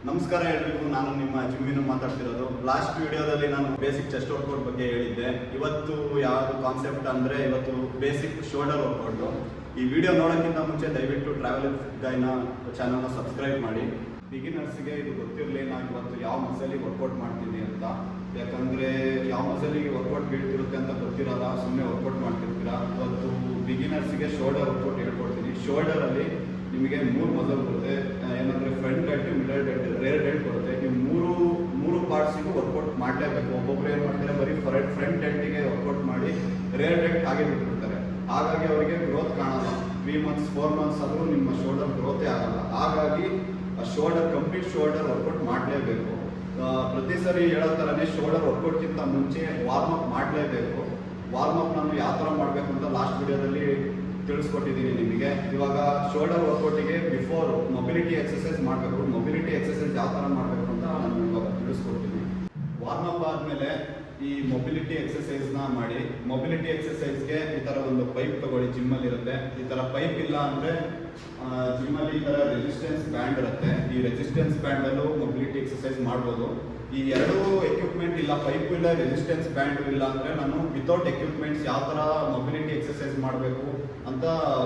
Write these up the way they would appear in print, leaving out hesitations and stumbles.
ನಮಸ್ಕಾರ ಎಲ್ರಿಗೂ, ನಾನು ನಿಮ್ಮ ಜಿಮ್ಮಿನ ಮಾತಾಡ್ತಿರೋದು. ಲಾಸ್ಟ್ ವಿಡಿಯೋದಲ್ಲಿ ನಾನು ಬೇಸಿಕ್ ಚೆಸ್ಟ್ ವರ್ಕೌಟ್ ಬಗ್ಗೆ ಹೇಳಿದ್ದೆ. ಇವತ್ತು ಯಾವುದು ಕಾನ್ಸೆಪ್ಟ್ ಅಂದರೆ ಇವತ್ತು ಬೇಸಿಕ್ ಶೋಲ್ಡರ್ ವರ್ಕೌಟು. ಈ ವಿಡಿಯೋ ನೋಡೋಕ್ಕಿಂತ ಮುಂಚೆ ದಯವಿಟ್ಟು ಟ್ರಾವೆಲ್ ಗೈನ ಚಾನಲ್ನ ಸಬ್ಸ್ಕ್ರೈಬ್ ಮಾಡಿ. ಬಿಗಿನರ್ಸ್ಗೆ ಇದು ಗೊತ್ತಿರಲಿ ನಾನು ಇವತ್ತು ಯಾವ ಮಸಲಿಗೆ ವರ್ಕೌಟ್ ಮಾಡ್ತೀನಿ ಅಂತ. ಯಾಕಂದರೆ ಯಾವ ಮಸಲಿಗೆ ವರ್ಕೌಟ್ ಬೀಳ್ತಿರುತ್ತೆ ಅಂತ ಗೊತ್ತಿರಲ್ಲ, ಸುಮ್ಮನೆ ವರ್ಕೌಟ್ ಮಾಡ್ತಿರ್ತೀರ. ಇವತ್ತು ಬಿಗಿನರ್ಸ್ಗೆ ಶೋಲ್ಡರ್ ವರ್ಕೌಟ್ ಹೇಳ್ಕೊಡ್ತೀನಿ. ಶೋಲ್ಡರಲ್ಲಿ ನಿಮಗೆ 3 ಮಸಲ್ ಬರುತ್ತೆ. ಏನಂದರೆ front delt, middle delt, rear delt ಬರುತ್ತೆ. ನೀವು ಮೂರು ಪಾರ್ಟ್ಸಿಗೂ ವರ್ಕೌಟ್ ಮಾಡಲೇಬೇಕು. ಒಬ್ಬೊಬ್ಬರು ಏನು ಮಾಡ್ತಾರೆ, ಬರೀ ಫ್ರಂಟ್ ಡೆಲ್ಟಿಗೆ ವರ್ಕೌಟ್ ಮಾಡಿ ರೇರ್ ಡೆಲ್ಟ್ ಹಾಗೆ ಬಿಟ್ಬಿಡ್ತಾರೆ. ಹಾಗಾಗಿ ಅವರಿಗೆ ಗ್ರೋತ್ ಕಾಣಲ್ಲ. 3 months 4 months ಆದರೂ ನಿಮ್ಮ ಶೋಲ್ಡರ್ ಗ್ರೋತೇ ಆಗಲ್ಲ. ಹಾಗಾಗಿ ಕಂಪ್ಲೀಟ್ ಶೋಲ್ಡರ್ ವರ್ಕೌಟ್ ಮಾಡಲೇಬೇಕು. ಪ್ರತಿ ಸರಿ ಹೇಳೋ ಥರನೇ ಶೋಲ್ಡರ್ ವರ್ಕೌಟ್ಗಿಂತ ಮುಂಚೆ ವಾರ್ಮಪ್ ಮಾಡಲೇಬೇಕು. ವಾರ್ಮಪ್ ನಾನು ಯಾವ ಥರ ಮಾಡಬೇಕು ಅಂತ ಲಾಸ್ಟ್ ವಿಡಿಯೋದಲ್ಲಿ ತಿಳಿಸ್ಕೊಟ್ಟಿದ್ದೀನಿ ನಿಮಗೆ. ಇವಾಗ ಶೋಲ್ಡರ್ ವರ್ಕೌಟಿಗೆ ಬಿಫೋರ್ ಮೊಬಿಲಿಟಿ ಎಕ್ಸಸೈಸ್ ಮಾಡಬೇಕು. ಮೊಬಿಲಿಟಿ ಎಕ್ಸಸೈಸ್ ಯಾವ ಥರ ಮಾಡಬೇಕು ಅಂತ ನಾನು ಇವಾಗ ತಿಳಿಸ್ಕೊಡ್ತೀನಿ. ವಾರ್ಮಪ್ ಆದಮೇಲೆ ಈ ಮೊಬಿಲಿಟಿ ಎಕ್ಸಸೈಸ್ನ ಮಾಡಿ. ಮೊಬಿಲಿಟಿ ಎಕ್ಸಸೈಸ್ಗೆ ಈ ಥರ ಒಂದು ಪೈಪ್ ತಗೊಳ್ಳಿ. ಜಿಮ್ಮಲ್ಲಿ ಇರುತ್ತೆ ಈ ಥರ ಪೈಪ್. ಇಲ್ಲ ಅಂದರೆ ಜಿಮ್ಮಲ್ಲಿ ಈ ಥರ ರೆಸಿಸ್ಟೆನ್ಸ್ ಬ್ಯಾಂಡ್ ಇರುತ್ತೆ. ಈ ರೆಸಿಸ್ಟೆನ್ಸ್ ಬ್ಯಾಂಡಲ್ಲೂ ಮೊಬಿಲಿಟಿ ಎಕ್ಸಸೈಸ್ ಮಾಡ್ಬೋದು. ಈ ಎರಡೂ ಎಕ್ವಿಪ್ಮೆಂಟ್ ಇಲ್ಲ, ಪೈಪ್ ಇಲ್ಲ, ರೆಸಿಸ್ಟೆನ್ಸ್ ಬ್ಯಾಂಡ್ ಇಲ್ಲ ಅಂದರೆ ನಾನು ವಿತೌಟ್ ಎಕ್ವಿಪ್ಮೆಂಟ್ಸ್ ಯಾವ ಥರ ಮೊಬಿಲಿಟಿ ಎಕ್ಸಸೈಸ್ ಮಾಡಬೇಕು ಅಂತ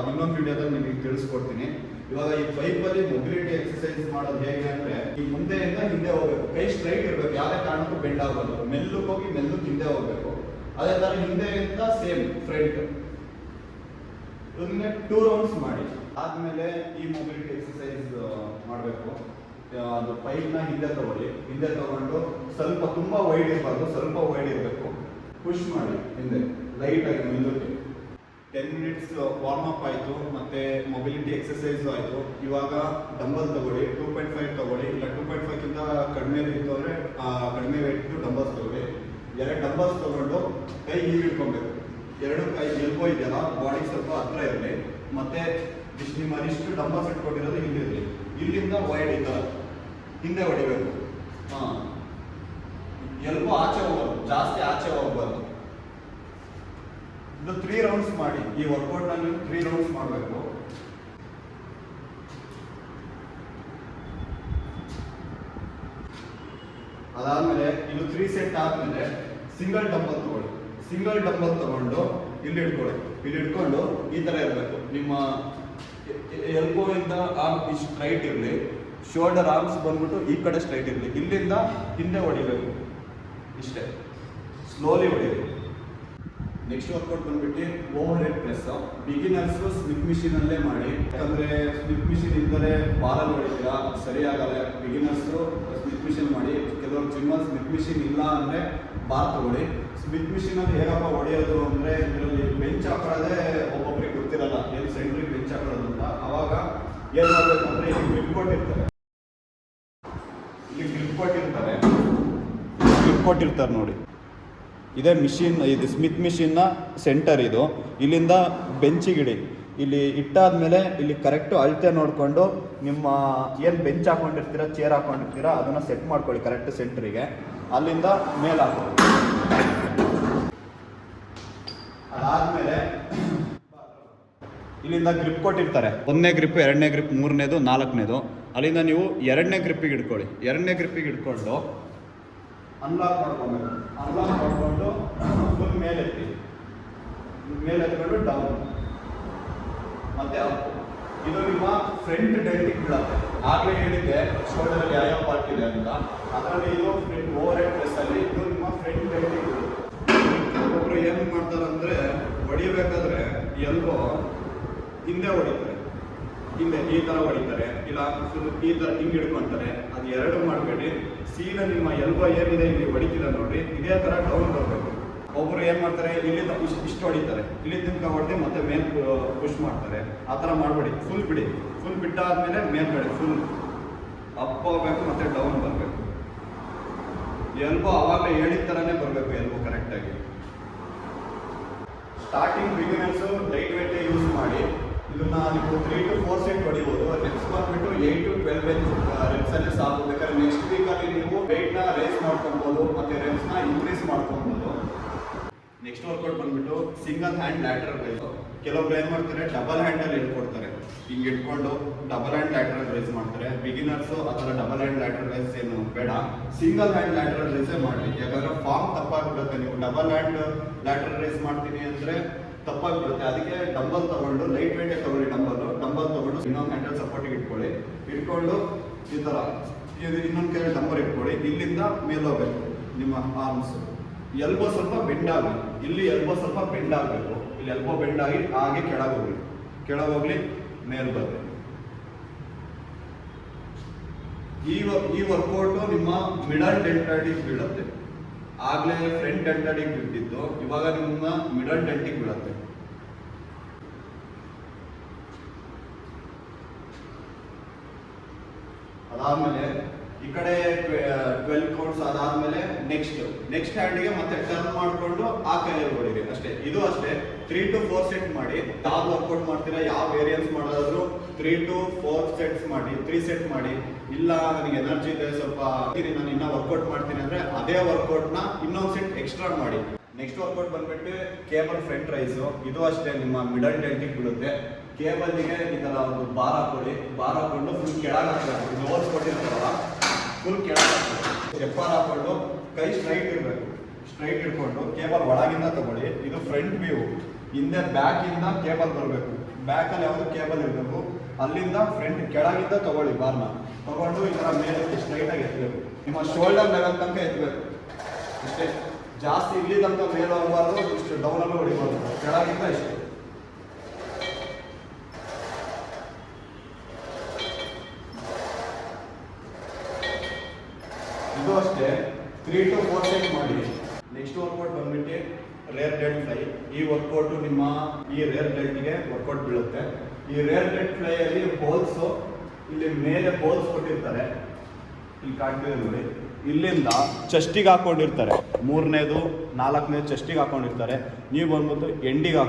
ಇನ್ನೊಂದು ವಿಡಿಯೋದಲ್ಲಿ ನಿಮಗೆ ತಿಳಿಸ್ಕೊಡ್ತೀನಿ. ಇವಾಗ ಈ ಪೈಪಲ್ಲಿ ಮೊಬಿಲಿಟಿ ಎಕ್ಸಸೈಸ್ ಮಾಡೋದು ಹೇಗೆ ಅಂದರೆ, ಈ ಮುಂದೆಯಿಂದ ಹಿಂದೆ ಹೋಗ್ಬೇಕು. ಕೈ ಸ್ಟ್ರೈಟ್ ಇರಬೇಕು, ಯಾವುದೇ ಕಾರಣಕ್ಕೂ ಬೆಂಡ್ ಆಗೋದು. ಮೆಲ್ಲಕ್ಕೆ ಹೋಗಿ ಮೆಲ್ಲಕ್ಕೆ ಹಿಂದೆ ಹೋಗ್ಬೇಕು. ಅದೇ ಥರ ಹಿಂದೆಯಿಂದ ಸೇಮ್ ಫ್ರಂಟ್. ಇದನ್ನೇ 2 rounds ಮಾಡಿ ಆದಮೇಲೆ ಈ ಮೊಬಿಲಿಟಿ ಎಕ್ಸಸೈಸ್ ಮಾಡಬೇಕು. ಅದು ಪೈಪ್ನ ಹಿಂದೆ ತಗೊಂಡು ಸ್ವಲ್ಪ ತುಂಬ ವೈಡ್ ಇರಬಾರ್ದು, ಸ್ವಲ್ಪ ವೈಡ್ ಇರಬೇಕು. ಪುಷ್ ಮಾಡಿ ಹಿಂದೆ ಲೈಟಾಗಿ ಮುಂದಕ್ಕೆ. 10 minutes ವಾರ್ಮಪ್ ಆಯಿತು, ಮತ್ತು ಮೊಬಿಲಿಟಿ ಎಕ್ಸಸೈಸು ಆಯಿತು. ಇವಾಗ ಡಂಬಲ್ ತಗೊಳ್ಳಿ. 2.5 ತಗೊಳ್ಳಿ, ಇಲ್ಲ 2.5ಕ್ಕಿಂತ ಕಡಿಮೆ ಇತ್ತು ಅಂದರೆ ಕಡಿಮೆ ವೆಯ್ಟು ಡಂಬಲ್ಸ್ ತಗೊಳ್ಳಿ. 2 ಡಂಬಲ್ಸ್ ತೊಗೊಂಡು ಕೈ ಹೀಗೆ ಇಟ್ಕೊಬೇಕು. 2 ಕೈ ಎಲ್ಬೋ ಇದೆಯಲ್ಲ, ಬಾಡಿಗೆ ಸ್ವಲ್ಪ ಹತ್ರ ಇರಲಿ. ಮತ್ತು ನಿಮ್ಮ ಇಷ್ಟು ಡಂಬಲ್ಸ್ ಇಟ್ಕೊಂಡಿರೋದು ಇಲ್ಲಿರಲಿ. ಇಲ್ಲಿಂದ ವೈಡ್ ಈ ಥರ ಹಿಂದೆ ಹೊಡಿಬೇಕು. ಎಲ್ಬೋ ಆಚೆ ಹೋಗೋದು, ಜಾಸ್ತಿ ಆಚೆ ಹೋಗ್ಬಾರ್ದು. ಇದು 3 rounds ಮಾಡಿ. ಈ ವರ್ಕೌಟ್ನ ನೀವು 3 rounds ಮಾಡಬೇಕು. ಅದಾದಮೇಲೆ ಇದು 3 set ಆದಮೇಲೆ ಸಿಂಗಲ್ ಡಂಬಲ್ ತಗೊಳ್ಳಿ. ಸಿಂಗಲ್ ಡಂಬಲ್ ತಗೊಂಡು ಇಲ್ಲಿ ಇಟ್ಕೊಳ್ಳಿ. ಇಲ್ಲಿ ಇಟ್ಕೊಂಡು ಈ ಥರ ಇರಬೇಕು. ನಿಮ್ಮ ಎಲ್ಬೋ ಇಂದ ಆರ್ಮ್ ಇಷ್ಟು ಸ್ಟ್ರೈಟ್ ಇರಲಿ. ಶೋಲ್ಡರ್ ಆರ್ಮ್ಸ್ ಬಂದ್ಬಿಟ್ಟು ಈ ಕಡೆ ಸ್ಟ್ರೈಟ್ ಇರಲಿ. ಇಲ್ಲಿಂದ ಹಿಂದೆ ಹೊಡಿಬೇಕು. ಇಷ್ಟೇ, ಸ್ಲೋಲಿ ಹೊಡಿಬೇಕು. ನೆಕ್ಸ್ಟ್ ವರ್ಕೌಟ್ ಬಂದ್ಬಿಟ್ಟು overhead press. Beginners Smith ಮಿಷಿನಲ್ಲೇ ಮಾಡಿ. ಯಾಕಂದರೆ ಸ್ಮಿತ್ ಮಿಷಿನ್ ಇದ್ದರೆ ಬಾಲಲ್ಲಿ ಹೊಡಿತೀರಾ, ಸರಿಯಾಗಲ್ಲ. ಬಿಗಿನರ್ಸು ಸ್ಮಿತ್ ಮಿಷಿನ್ ಮಾಡಿ. ಕೆಲವರು ಜಿಮ್ಮಲ್ಲಿ ಸ್ಮಿತ್ ಮಿಷಿನ್ ಇಲ್ಲ ಅಂದರೆ ಬಾರ್ ತಗೊಳ್ಳಿ. ಸ್ಮಿತ್ ಮಿಷಿನಲ್ಲಿ ಹೇಗಪ್ಪ ಹೊಡೆಯೋದು ಅಂದರೆ, ಇದರಲ್ಲಿ ಬೆಂಚ್ ಹಾಕೊಳ್ಳೋದೇ ಒಬ್ಬೊಬ್ರಿಗೆ ಗೊತ್ತಿರಲ್ಲ, ಎಲ್ಲಿ ಸೆಂಟ್ರಿಗೆ ಬೆಂಚ್ ಹಾಕೊಳ್ಳೋದು ಅಂತ. ಆವಾಗ ಏನು ಮಾಡಬೇಕು ಅಂದರೆ, ಇಲ್ಲಿ ಗ್ರಿಪ್ ಕೊಟ್ಟಿರ್ತಾರೆ ನೋಡಿ. ಇದೇ ಮಿಷಿನ್, ಇದು ಸ್ಮಿತ್ ಮಿಷಿನ್ನ ಸೆಂಟರ್. ಇದು ಇಲ್ಲಿಂದ ಬೆಂಚಿಗಿಡಿ. ಇಲ್ಲಿ ಇಟ್ಟಾದ್ಮೇಲೆ ಇಲ್ಲಿ ಕರೆಕ್ಟು ಅಳತೆ ನೋಡಿಕೊಂಡು ನಿಮ್ಮ ಏನು ಬೆಂಚ್ ಹಾಕೊಂಡಿರ್ತೀರ, ಚೇರ್ ಹಾಕೊಂಡಿರ್ತೀರ, ಅದನ್ನು ಸೆಟ್ ಮಾಡ್ಕೊಳ್ಳಿ ಕರೆಕ್ಟ್ ಸೆಂಟ್ರಿಗೆ. ಅಲ್ಲಿಂದ ಮೇಲೆ ಹಾಕೊಳ್ಳಿ. ಅದಾದಮೇಲೆ ಇಲ್ಲಿಂದ ಗ್ರಿಪ್ ಕೊಟ್ಟಿರ್ತಾರೆ. 1ನೇ ಗ್ರಿಪ್, 2ನೇ ಗ್ರಿಪ್, 3ನೇದು, 4ನೇದು. ಅಲ್ಲಿಂದ ನೀವು 2ನೇ ಗ್ರಿಪ್ಪಿಗೆ ಇಟ್ಕೊಳ್ಳಿ. 2ನೇ ಗ್ರಿಪ್ಪಿಗೆ ಇಟ್ಕೊಂಡು ಅನ್ಲಾಕ್ ಮಾಡ್ಕೊಬೇಕು. ಅನ್ಲಾಕ್ ಮಾಡಿಕೊಂಡು ಫುಲ್ ಮೇಲೆತ್ತಿ. ಮೇಲೆತ್ಕೊಂಡು ಡೌನ್ ಮತ್ತೆ ಅಪ್. ಇದು ನಿಮ್ಮ ಫ್ರಂಟ್ ಡೆಲ್ಟಿಗೆ ಬೀಳುತ್ತೆ. ಆಗಲೇ ಹೇಳಿದ್ದೆ ಶೋಲ್ಡರಲ್ಲಿ ಯಾವ ಪಾರ್ಟ್ ಇದೆ ಅಂತ. ಅದರಲ್ಲಿ ಇದು ಫ್ರಂಟ್ ಓವರ್ ಹೆಡ್ ಪ್ರೆಸ್ಸಲ್ಲಿ ಇದು ನಿಮ್ಮ ಫ್ರಂಟ್ ಡೆಲ್ಟಿಗೆ ಬೀಳುತ್ತೆ. ಒಬ್ಬೊಬ್ಬರು ಏನು ಮಾಡ್ತಾರೆ ಅಂದರೆ, ಹೊಡಿಬೇಕಾದ್ರೆ ಎಲ್ಬೋ ಹಿಂದೆ ಹೊಡಿತಾರೆ. ಹಿಂದೆ ಈ ಥರ ಹೊಡಿತಾರೆ, ಇಲ್ಲ ಫುಲ್ ಈ ಥರ ಹಿಂಗೆ ಹಿಡ್ಕೊತಾರೆ. ಅದು 2 ಮಾಡಬೇಡಿ. ಸೀದಾ ನಿಮ್ಮ ಎಲ್ಬೋ ಏನಿದೆ ಇಲ್ಲಿ ಹೊಡಿತೀರ ನೋಡಿ, ಇದೇ ಥರ ಡೌನ್ ಬರಬೇಕು. ಒಬ್ಬರು ಏನು ಮಾಡ್ತಾರೆ, ಇಲ್ಲಿಂದ ಇಷ್ಟು ಹೊಡಿತಾರೆ, ಇಲ್ಲಿ ತನಕ ಹೊಡೆದು ಮತ್ತೆ ಮೇಲೆ ಪುಷ್ ಮಾಡ್ತಾರೆ. ಆ ಥರ ಮಾಡಬೇಡಿ. ಫುಲ್ ಬಿಡಿ. ಫುಲ್ ಬಿಟ್ಟಾದ್ಮೇಲೆ ಮೇಲ್ಗಡೆ ಫುಲ್ ಅಪ್ ಹೋಗ್ಬೇಕು, ಮತ್ತು ಡೌನ್ ಬರಬೇಕು. ಎಲ್ಬೋ ಆವಾಗಲೇ ಹೇಳಿದ ಥರನೇ ಬರಬೇಕು. ಎಲ್ಬೋ ಕರೆಕ್ಟಾಗಿ. ಸ್ಟಾರ್ಟಿಂಗ್ ಬಿಗಿನರ್ಸು ಲೈಟ್ ವೇಟೇ ಯೂಸ್ ಮಾಡಿ. ಇದನ್ನ ನೀವು 3 to 4 set ಹೊಡಿಬೋದು. ರೆಪ್ಸ್ ಬಂದ್ಬಿಟ್ಟು 8 to 12 ರೆಪ್ಸಲ್ಲಿ ಸಾಕು. ಬೇಕಾದ್ರೆ ನೆಕ್ಸ್ಟ್ ವೀಕಲ್ಲಿ ನೀವು ವೆಯ್ಟ್ನ ರೇಸ್ ಮಾಡ್ಕೊಬೋದು, ಮತ್ತು ರೆಪ್ಸ್ನ ಇನ್ಕ್ರೀಸ್ ಮಾಡ್ಕೊಬೋದು. ನೆಕ್ಸ್ಟ್ ವರ್ಕೌಟ್ ಬಂದ್ಬಿಟ್ಟು ಸಿಂಗಲ್ ಹ್ಯಾಂಡ್ ಲ್ಯಾಟರಲ್ ರೈಸ್. ಕೆಲವೊಬ್ರು ಏನು ಮಾಡ್ತಾರೆ, ಡಬಲ್ ಹ್ಯಾಂಡಲ್ಲಿ ಹೇಳ್ಕೊಡ್ತಾರೆ. ಹಿಂಗೆ ಇಟ್ಕೊಂಡು ಡಬಲ್ ಹ್ಯಾಂಡ್ ಲ್ಯಾಟರಲ್ ರೈಸ್ ಮಾಡ್ತಾರೆ. ಬಿಗಿನರ್ಸು ಆ ಥರ ಡಬಲ್ ಹ್ಯಾಂಡ್ ಲ್ಯಾಟರಲ್ ರೈಸ್ ಏನು ಬೇಡ, ಸಿಂಗಲ್ ಹ್ಯಾಂಡ್ ಲ್ಯಾಟರಲ್ ರೈಸೇ ಮಾಡಿ. ಯಾಕಂದರೆ ಫಾರ್ಮ್ ತಪ್ಪಾಗ್ಬಿಡುತ್ತೆ. ನೀವು ಡಬಲ್ ಹ್ಯಾಂಡ್ ಲ್ಯಾಟರಲ್ ರೈಸ್ ಮಾಡ್ತೀನಿ ಅಂದರೆ ತಪ್ಪಾಗ್ಬಿಡುತ್ತೆ. ಅದಕ್ಕೆ ಡಂಬಲ್ ತಗೊಂಡು ಲೈಟ್ ವೇಟೇ ತಗೊಳ್ಳಿ. ಡಂಬಲ್ ತಗೊಂಡು ಇನ್ನೊಂದು ಹ್ಯಾಂಡಲ್ ಸಪೋರ್ಟಿಗೆ ಇಟ್ಕೊಂಡು ಈ ಥರ ಇನ್ನೊಂದು ಕೈ ಡಂಬರ್ ಇಟ್ಕೊಳ್ಳಿ. ಇಲ್ಲಿಂದ ಮೇಲೆ ಹೋಗ್ಬೇಕು ನಿಮ್ಮ ಆರ್ಮ್ಸ್. ಎಲ್ಬೋ ಸ್ವಲ್ಪ ಬೆಂಡ್ ಆಗಲಿ. ಇಲ್ಲಿ ಎಲ್ಬೋ ಸ್ವಲ್ಪ ಬೆಂಡ್ ಆಗಬೇಕು. ಇಲ್ಲಿ ಎಲ್ಬೋ ಬೆಂಡ್ ಆಗಿ ಹಾಗೆ ಕೆಳಗೋಗ್ಲಿ ಮೇಲೆ ಬರಲಿ. ಈ ವರ್ಕೌಟು ನಿಮ್ಮ ಮಿಡಲ್ ಡೆಲ್ಟಾಟಿಗೆ ಬೀಳುತ್ತೆ. ಆಗ್ಲೇ ಫ್ರಂಟ್ ಡೆಲ್ಟಾಟಿಗೆ ಬಿಟ್ಟಿದ್ದು, ಇವಾಗ ನಿಮ್ಮ ಮಿಡಲ್ ಡೆಲ್ಟಿಗೆ ಬೀಳುತ್ತೆ. ಅದಾದ್ಮೇಲೆ ಈ ಕಡೆ 12 ಕೌಂಟ್ಸ್ ಆದಾದ್ಮೇಲೆ ನೆಕ್ಸ್ಟ್ ಹ್ಯಾಂಡಿಗೆ ಮತ್ತೆ ಟರ್ನ್ ಮಾಡಿಕೊಂಡು ಆ ಕೈಯಲ್ಲಿ ಹೊಡಿರಿ ಅಷ್ಟೇ. ಇದು ಅಷ್ಟೇ 3 to 4 ಸೆಟ್ ಮಾಡಿ. ಯಾವ್ದು ವರ್ಕೌಟ್ ಮಾಡ್ತೀರಾ, ಯಾವ ವೇರಿಯನ್ಸ್ ಮಾಡೋದಾದ್ರೂ 3 to 4 ಸೆಟ್ಸ್ ಮಾಡಿ. 3 ಸೆಟ್ ಮಾಡಿ. ಇಲ್ಲ ನನಗೆ ಎನರ್ಜಿ ಇದೆ ಸ್ವಲ್ಪ ನಾನು ಇನ್ನೂ ವರ್ಕೌಟ್ ಮಾಡ್ತೀನಿ ಅಂದ್ರೆ ಅದೇ ವರ್ಕೌಟ್ನ ಇನ್ನೊಂದು ಸೆಟ್ ಎಕ್ಸ್ಟ್ರಾ ಮಾಡಿ. ನೆಕ್ಸ್ಟ್ ವರ್ಕೌಟ್ ಬಂದ್ಬಿಟ್ಟು ಕೇಬಲ್ ಫ್ರಂಟ್ ರೈಸು. ಇದು ಅಷ್ಟೇ ನಿಮ್ಮ ಮಿಡಲ್ ಡೆಲ್ಟಿಗೆ ಬೀಳುತ್ತೆ. ಕೇಬಲ್ಗೆ ಈ ಥರ ಒಂದು ಬಾರ್ ಹಾಕೊಂಡು ಫುಲ್ ಕೆಳಗೆ ಹಾಕಬೇಕು. ಇದು ಓವರ್ ಕೊಟ್ಟಿರ್ತಾರಲ್ಲ ಫುಲ್ ಕೆಳಗೆ ಹಾಕಬೇಕು. ಸ್ಟೆಪ್ಪರ್ ಹಾಕೊಂಡು ಕೈ ಸ್ಟ್ರೈಟ್ ಇರಬೇಕು. ಸ್ಟ್ರೈಟ್ ಇಟ್ಕೊಂಡು ಕೇಬಲ್ ಒಳಗಿಂದ ತಗೊಳ್ಳಿ. ಇದು ಫ್ರಂಟ್ ವ್ಯೂ. ಹಿಂದೆ ಬ್ಯಾಕಿಂದ ಕೇಬಲ್ ಬರಬೇಕು. ಬ್ಯಾಕಲ್ಲಿ ಯಾವುದು ಕೇಬಲ್ ಇರಬೇಕು, ಅಲ್ಲಿಂದ ಫ್ರಂಟ್ ಕೆಳಗಿಂದ ತಗೊಳ್ಳಿ. ಬಾರ್ನ ತಗೊಂಡು ಈ ಥರ ಮೇಲೆ ಸ್ಟ್ರೈಟಾಗಿ ಎತ್ತಬೇಕು. ನಿಮ್ಮ ಶೋಲ್ಡರ್ ಲೆವೆಲ್ ತನಕ ಎತ್ತಬೇಕು ಇಷ್ಟೇ. ಜಾಸ್ತಿ ಇಲ್ಲಿ ತನಕ ಮೇಲೆ ಹೋಗಬಾರ್ದು, ಇಷ್ಟು ಡೌನಲ್ಲೂ ಹೊಡಿಬಾರ್ದು. ಕೆಳಗಿಂದ ಇಷ್ಟು. ಇದು ಅಷ್ಟೇ 3 to 4 ಸೆಟ್ ಮಾಡಿ. ನೆಕ್ಸ್ಟ್ ವರ್ಕೌಟ್ ಬಂದ್ಬಿಟ್ಟು ರೇರ್ ಡೆಲ್ಟ್ ಫ್ಲೈ. ಈ ವರ್ಕೌಟು ನಿಮ್ಮ ಈ ರೇರ್ ಡೆಲ್ಟ್ಗೆ ವರ್ಕೌಟ್ ಬೀಳುತ್ತೆ. ಈ ರೇರ್ ಡೆಲ್ಟ್ ಫ್ಲೈಯಲ್ಲಿ ಹೋಲ್ಸು ಇಲ್ಲಿ ಮೇಲೆ ಹೋಲ್ಸ್ ಕೊಟ್ಟಿರ್ತಾರೆ. ಇಲ್ಲಿ ಕಾಣ್ತಿದೆ ನೋಡಿ. ಇಲ್ಲಿಂದ ಚೆಸ್ಟಿಗೆ ಹಾಕೊಂಡಿರ್ತಾರೆ. 3ನೇದು 4ನೇದು ಚೆಸ್ಟಿಗೆ ಹಾಕೊಂಡಿರ್ತಾರೆ. ನೀವು ಬಂದ್ಬಿಟ್ಟು ಎಂಡಿಗೆ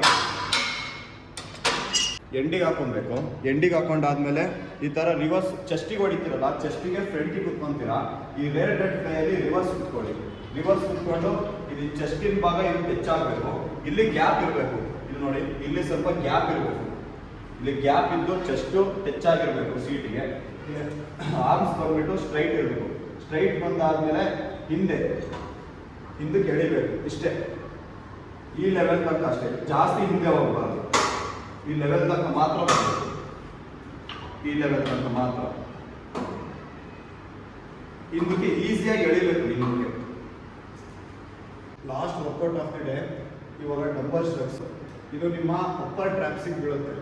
ಹಾಕೊಬೇಕು. ಎಂಡಿಗೆ ಹಾಕೊಂಡಾದ್ಮೇಲೆ ಈ ಥರ ರಿವರ್ಸ್ ಚೆಸ್ಟಿಗೆ ಹೊಡಿತೀರಲ್ಲ, ಚೆಸ್ಟಿಗೆ ಫ್ರಂಟಿಗೆ ಕುತ್ಕೊಂತೀರಾ. ಈ ರೇರ್ ಡೆಲ್ಟ್ ಫ್ಲೈಯಲ್ಲಿ ರಿವರ್ಸ್ ಕುತ್ಕೊಳ್ಳಿ. ರಿವರ್ಸ್ ಕುತ್ಕೊಂಡು ಇದು ಚೆಸ್ಟಿನ ಭಾಗ ಇಲ್ಲಿ ಟಚ್ ಆಗಬೇಕು. ಇಲ್ಲಿ ಗ್ಯಾಪ್ ಇರಬೇಕು. ಇಲ್ಲಿ ನೋಡಿ, ಇಲ್ಲಿ ಸ್ವಲ್ಪ ಗ್ಯಾಪ್ ಇರಬೇಕು. ಇಲ್ಲಿ ಗ್ಯಾಪ್ ಇದ್ದು ಚೆಸ್ಟು ಟಚ್ ಆಗಿರಬೇಕು ಸೀಟಿಗೆ. ಆರ್ಮ್ಸ್ ಬಂದ್ಬಿಟ್ಟು ಸ್ಟ್ರೈಟ್ ಇರಬೇಕು. ಸ್ಟ್ರೈಟ್ ಬಂದಾದ್ಮೇಲೆ ಹಿಂದಕ್ಕೆ ಎಳಿಬೇಕು. ಇಷ್ಟೇ. ಈ ಲೆವೆಲ್ ತನಕ ಅಷ್ಟೇ, ಜಾಸ್ತಿ ಹಿಂದೆ ಹೋಗಬಾರ್ದು. ಈ ಲೆವೆಲ್ ತನಕ ಮಾತ್ರ ಬರಬೇಕು. ಈ ಲೆವೆಲ್ ತನಕ ಮಾತ್ರ ಹಿಂದಕ್ಕೆ ಈಸಿಯಾಗಿ ಎಳಿಬೇಕು. ಹಿಂದಕ್ಕೆ last workout of the day. ಇವಾಗ ಡಂಬಲ್ ಸ್ಟ್ರಕ್ಸ್. ಇದು ನಿಮ್ಮ ಅಪ್ಪರ್ ಟ್ರ್ಯಾಪ್ಸಿಗೆ ಬೀಳುತ್ತೆ.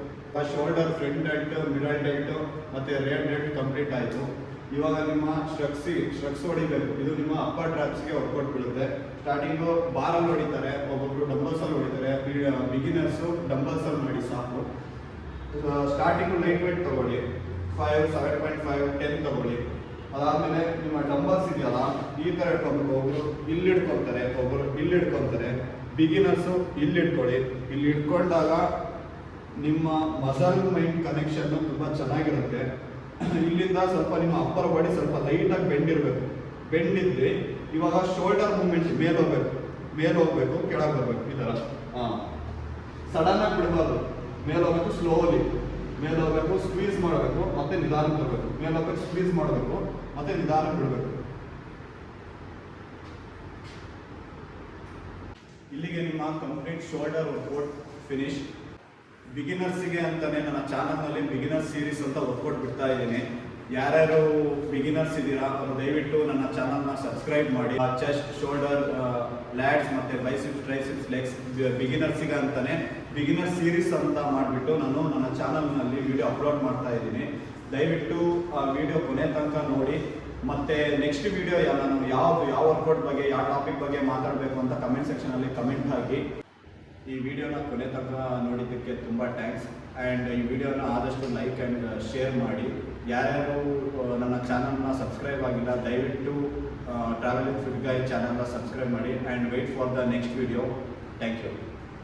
Shoulder front delt, middle delt ಮತ್ತೆ ರೇರ್ ಡೆಲ್ಟ್ ಕಂಪ್ಲೀಟ್ ಆಯಿತು. ಇವಾಗ ನಿಮ್ಮ ಸ್ಟ್ರಕ್ಸ್ ಹೊಡಿಬೇಕು. ಇದು ನಿಮ್ಮ ಅಪ್ಪರ್ ಟ್ರ್ಯಾಪ್ಸ್ಗೆ ವರ್ಕೌಟ್ ಬೀಳುತ್ತೆ. ಸ್ಟಾರ್ಟಿಂಗು ಬಾರಲ್ಲಿ ಹೊಡಿತಾರೆ, ಒಬ್ಬೊಬ್ರು ಡಂಬಲ್ಸಲ್ಲಿ ಹೊಡಿತಾರೆ. ಬಿಗಿನರ್ಸು ಡಂಬಲ್ಸಲ್ಲಿ ಮಾಡಿ ಸಾಕು. ಸ್ಟಾರ್ಟಿಂಗು ಲೈಟ್ ವೇಟ್ ತಗೊಳ್ಳಿ. 5, 7.5, 10 ತಗೊಳ್ಳಿ. ಅದಾದಮೇಲೆ ನಿಮ್ಮ ಡಂಬಲ್ಸ್ ಇದೆಯಲ್ಲ, ಈ ಥರ ಇಟ್ಕೊಬೇಕು. ಒಬ್ಬರು ಇಲ್ಲಿ ಇಟ್ಕೊತಾರೆ, ಒಬ್ಬರು ಇಲ್ಲಿ ಇಟ್ಕೊತಾರೆ. ಬಿಗಿನರ್ಸು ಇಲ್ಲಿ ಇಟ್ಕೊಳ್ಳಿ. ಇಲ್ಲಿ ಇಟ್ಕೊಂಡಾಗ ನಿಮ್ಮ ಮಸಲ್ ಮೈಂಡ್ ಕನೆಕ್ಷನ್ನು ತುಂಬ ಚೆನ್ನಾಗಿರುತ್ತೆ. ಇಲ್ಲಿಂದ ಸ್ವಲ್ಪ ನಿಮ್ಮ ಅಪ್ಪರ್ ಬಾಡಿ ಸ್ವಲ್ಪ ಲೈಟಾಗಿ ಬೆಂಡ್ ಇರಬೇಕು. ಬೆಂಡ್ ಇದ್ದರೆ ಇವಾಗ ಶೋಲ್ಡರ್ ಮೂವ್ಮೆಂಟ್ ಮೇಲೆ ಹೋಗ್ಬೇಕು, ಕೆಳಗೆ ಬರಬೇಕು. ಈ ಥರ ಸಡನ್ನಾಗಿ ಬಿಡಬಾರ್ದು. ಮೇಲೆ ಹೋಗ್ಬೇಕು, ಸ್ಲೋಲಿ ಮೇಲೆ ಹೋಗ್ಬೇಕು, ಸ್ಕ್ವೀಸ್ ಮಾಡಬೇಕು, ಮತ್ತೆ ನಿಧಾನಕ್ಕೆ ಬರಬೇಕು. ಮೇಲೆ ಹೋಗ್ಬೇಕು, ಸ್ಕ್ವೀಸ್ ಮಾಡಬೇಕು, ಮತ್ತೆ ನಿಧಾನಕ್ಕೆ ಬಿಡಬೇಕು. ಇಲ್ಲಿಗೆ ನಿಮ್ಮ ಕಂಪ್ಲೀಟ್ ಶೋಲ್ಡರ್ ವರ್ಕೌಟ್ ಫಿನಿಶ್. ಬಿಗಿನರ್ಸಿಗೆ ಅಂತಾನೆ ನನ್ನ ಚಾನಲ್ನಲ್ಲಿ ಬಿಗಿನರ್ ಸೀರೀಸ್ ಅಂತ ವರ್ಕೌಟ್ ಬಿಡ್ತಾ ಇದ್ದೀನಿ. ಯಾರ್ಯಾರು ಬಿಗಿನರ್ಸ್ ಇದ್ದೀರಾ ಅವರು ದಯವಿಟ್ಟು ನನ್ನ ಚಾನಲ್ನ ಸಬ್ಸ್ಕ್ರೈಬ್ ಮಾಡಿ. ಚೆಸ್ಟ್, ಶೋಲ್ಡರ್, ಲ್ಯಾಡ್ಸ್ ಮತ್ತು ಬೈಸಿಪ್ಸ್, ಟ್ರೈಸಿಪ್ಸ್, ಲೆಗ್ಸ್ ಬಿಗಿನರ್ಸಿಗೆ ಅಂತಾನೆ ಬಿಗಿನರ್ ಸೀರೀಸ್ ಅಂತ ಮಾಡಿಬಿಟ್ಟು ನಾನು ನನ್ನ ಚಾನಲ್ನಲ್ಲಿ ವಿಡಿಯೋ ಅಪ್ಲೋಡ್ ಮಾಡ್ತಾ ಇದ್ದೀನಿ. ದಯವಿಟ್ಟು ಆ ವಿಡಿಯೋ ಕೊನೆ ತನಕ ನೋಡಿ. ಮತ್ತು ನೆಕ್ಸ್ಟ್ ವಿಡಿಯೋ ನಾನು ಯಾವ ವರ್ಕೌಟ್ ಬಗ್ಗೆ, ಯಾವ ಟಾಪಿಕ್ ಬಗ್ಗೆ ಮಾತಾಡಬೇಕು ಅಂತ ಕಮೆಂಟ್ ಸೆಕ್ಷನಲ್ಲಿ ಕಮೆಂಟ್ ಹಾಕಿ. ಈ ವಿಡಿಯೋನ ಕೊನೆ ತನಕ ನೋಡಿದ್ದಕ್ಕೆ ತುಂಬ ಥ್ಯಾಂಕ್ಸ್. ಆ್ಯಂಡ್ ಈ ವಿಡಿಯೋನ ಆದಷ್ಟು ಲೈಕ್ ಆ್ಯಂಡ್ ಶೇರ್ ಮಾಡಿ. ಯಾರ್ಯಾರು ನನ್ನ ಚಾನಲ್ನ ಸಬ್ಸ್ಕ್ರೈಬ್ ಆಗಿಲ್ಲ ದಯವಿಟ್ಟು ಟ್ರಾವೆಲಿಂಗ್ ಫಿಟ್ ಗೈ ಚಾನಲ್ನ ಸಬ್ಸ್ಕ್ರೈಬ್ ಮಾಡಿ. And wait for the next video. Thank you.